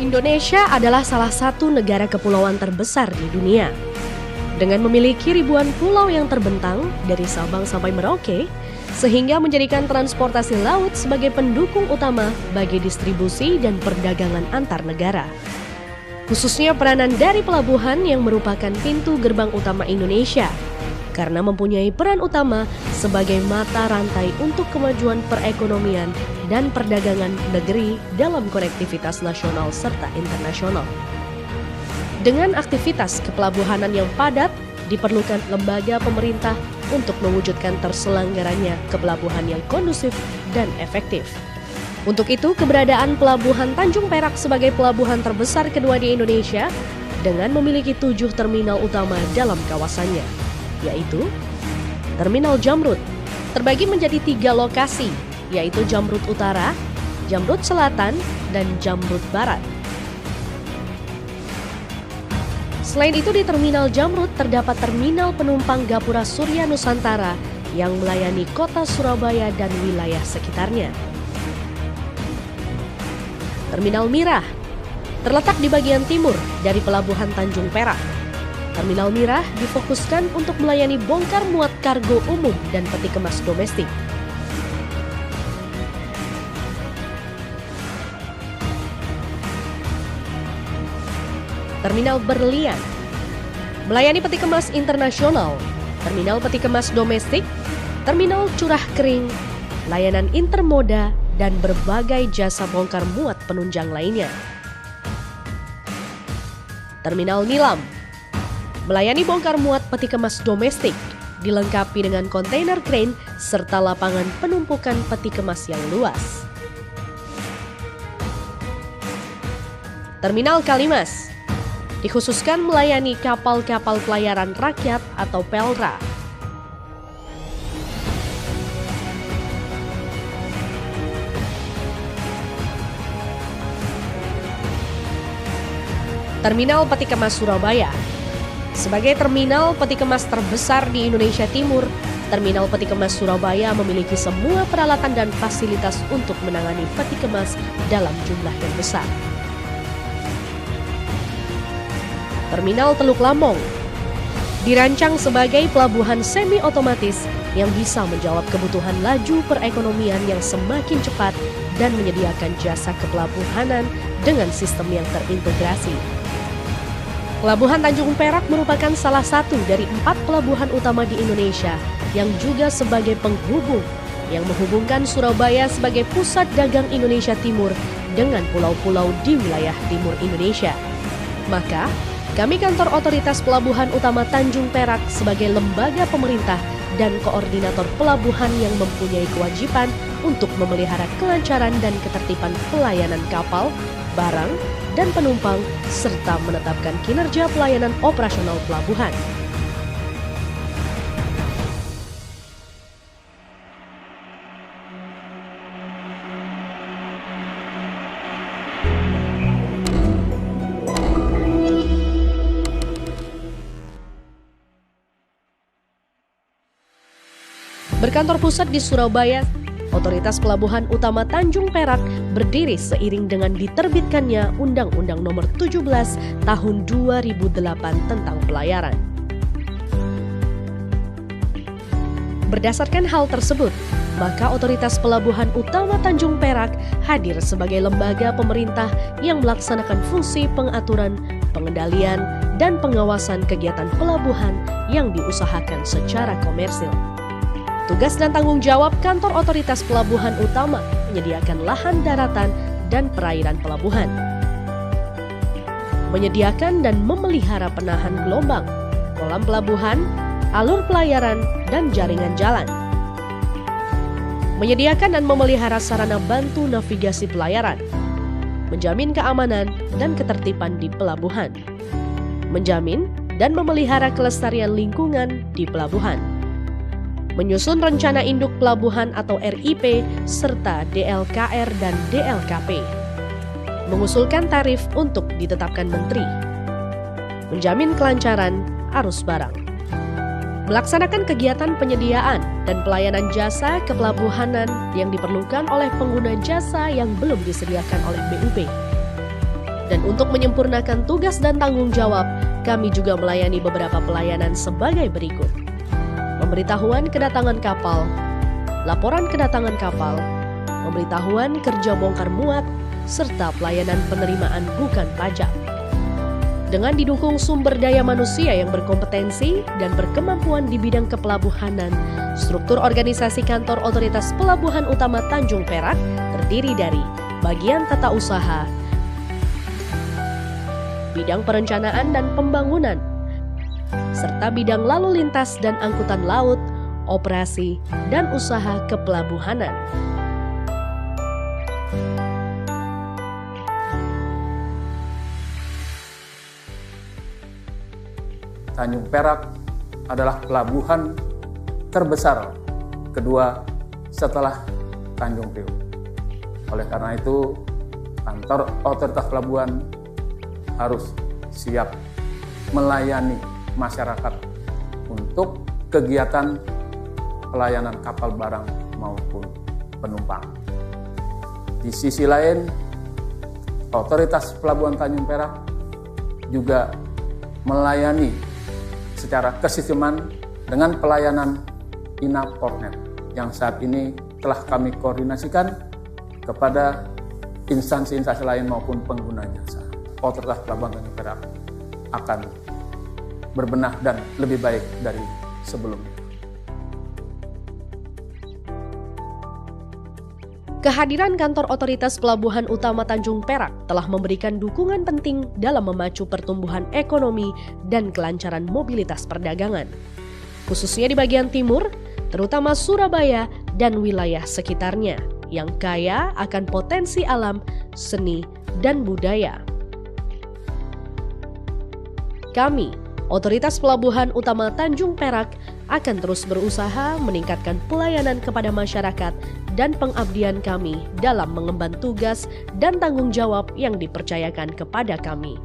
Indonesia adalah salah satu negara kepulauan terbesar di dunia. Dengan memiliki ribuan pulau yang terbentang dari Sabang sampai Merauke, sehingga menjadikan transportasi laut sebagai pendukung utama bagi distribusi dan perdagangan antar negara. Khususnya peranan dari pelabuhan yang merupakan pintu gerbang utama Indonesia, karena mempunyai peran utama sebagai mata rantai untuk kemajuan perekonomian dan perdagangan negeri dalam konektivitas nasional serta internasional. Dengan aktivitas kepelabuhanan yang padat, diperlukan lembaga pemerintah untuk mewujudkan terselenggaranya kepelabuhan yang kondusif dan efektif. Untuk itu, keberadaan Pelabuhan Tanjung Perak sebagai pelabuhan terbesar kedua di Indonesia dengan memiliki 7 terminal utama dalam kawasannya, yaitu Terminal Jamrud, terbagi menjadi 3 lokasi, yaitu Jamrud Utara, Jamrud Selatan, dan Jamrud Barat. Selain itu di Terminal Jamrud terdapat Terminal Penumpang Gapura Surya Nusantara yang melayani kota Surabaya dan wilayah sekitarnya. Terminal Mirah terletak di bagian timur dari Pelabuhan Tanjung Perak. Terminal Mirah difokuskan untuk melayani bongkar muat kargo umum dan peti kemas domestik. Terminal Berlian melayani peti kemas internasional, terminal peti kemas domestik, terminal curah kering, layanan intermoda, dan berbagai jasa bongkar muat penunjang lainnya. Terminal Nilam melayani bongkar muat peti kemas domestik, dilengkapi dengan kontainer crane serta lapangan penumpukan peti kemas yang luas. Terminal Kalimas dikhususkan melayani kapal-kapal pelayaran rakyat atau PELRA. Terminal Peti Kemas Surabaya sebagai terminal peti kemas terbesar di Indonesia Timur, Terminal Peti Kemas Surabaya memiliki semua peralatan dan fasilitas untuk menangani peti kemas dalam jumlah yang besar. Terminal Teluk Lambong dirancang sebagai pelabuhan semi-otomatis yang bisa menjawab kebutuhan laju perekonomian yang semakin cepat dan menyediakan jasa kepelabuhanan dengan sistem yang terintegrasi. Pelabuhan Tanjung Perak merupakan salah satu dari 4 pelabuhan utama di Indonesia yang juga sebagai penghubung yang menghubungkan Surabaya sebagai pusat dagang Indonesia Timur dengan pulau-pulau di wilayah timur Indonesia. Maka, kami kantor Otoritas Pelabuhan Utama Tanjung Perak sebagai lembaga pemerintah dan koordinator pelabuhan yang mempunyai kewajiban untuk memelihara kelancaran dan ketertiban pelayanan kapal, barang, dan penumpang, serta menetapkan kinerja pelayanan operasional pelabuhan. Berkantor pusat di Surabaya, Otoritas Pelabuhan Utama Tanjung Perak berdiri seiring dengan diterbitkannya Undang-Undang Nomor 17 Tahun 2008 tentang pelayaran. Berdasarkan hal tersebut, maka Otoritas Pelabuhan Utama Tanjung Perak hadir sebagai lembaga pemerintah yang melaksanakan fungsi pengaturan, pengendalian, dan pengawasan kegiatan pelabuhan yang diusahakan secara komersil. Tugas dan tanggung jawab kantor Otoritas Pelabuhan Utama menyediakan lahan daratan dan perairan pelabuhan, menyediakan dan memelihara penahan gelombang, kolam pelabuhan, alur pelayaran, dan jaringan jalan, menyediakan dan memelihara sarana bantu navigasi pelayaran, menjamin keamanan dan ketertiban di pelabuhan, menjamin dan memelihara kelestarian lingkungan di pelabuhan, menyusun rencana induk pelabuhan atau RIP serta DLKR dan DLKP, mengusulkan tarif untuk ditetapkan menteri, menjamin kelancaran arus barang, melaksanakan kegiatan penyediaan dan pelayanan jasa kepelabuhanan yang diperlukan oleh pengguna jasa yang belum disediakan oleh BUP, Dan untuk menyempurnakan tugas dan tanggung jawab, kami juga melayani beberapa pelayanan sebagai berikut. Pemberitahuan kedatangan kapal, laporan kedatangan kapal, pemberitahuan kerja bongkar muat, serta pelayanan penerimaan bukan pajak. Dengan didukung sumber daya manusia yang berkompetensi dan berkemampuan di bidang kepelabuhanan, struktur organisasi kantor Otoritas Pelabuhan Utama Tanjung Perak terdiri dari bagian tata usaha, bidang perencanaan dan pembangunan, serta bidang lalu lintas dan angkutan laut, operasi, dan usaha kepelabuhanan. Tanjung Perak adalah pelabuhan terbesar kedua setelah Tanjung Priok. Oleh karena itu, kantor Otoritas Pelabuhan harus siap melayani masyarakat untuk kegiatan pelayanan kapal barang maupun penumpang. Di sisi lain, Otoritas Pelabuhan Tanjung Perak juga melayani secara kesisteman dengan pelayanan INA-Portnet yang saat ini telah kami koordinasikan kepada instansi-instansi lain maupun pengguna jasa. Otoritas Pelabuhan Tanjung Perak akan berbenah dan lebih baik dari sebelumnya. Kehadiran kantor Otoritas Pelabuhan Utama Tanjung Perak telah memberikan dukungan penting dalam memacu pertumbuhan ekonomi dan kelancaran mobilitas perdagangan, khususnya di bagian timur, terutama Surabaya dan wilayah sekitarnya, yang kaya akan potensi alam, seni, dan budaya. Kami, Otoritas Pelabuhan Utama Tanjung Perak, akan terus berusaha meningkatkan pelayanan kepada masyarakat dan pengabdian kami dalam mengemban tugas dan tanggung jawab yang dipercayakan kepada kami.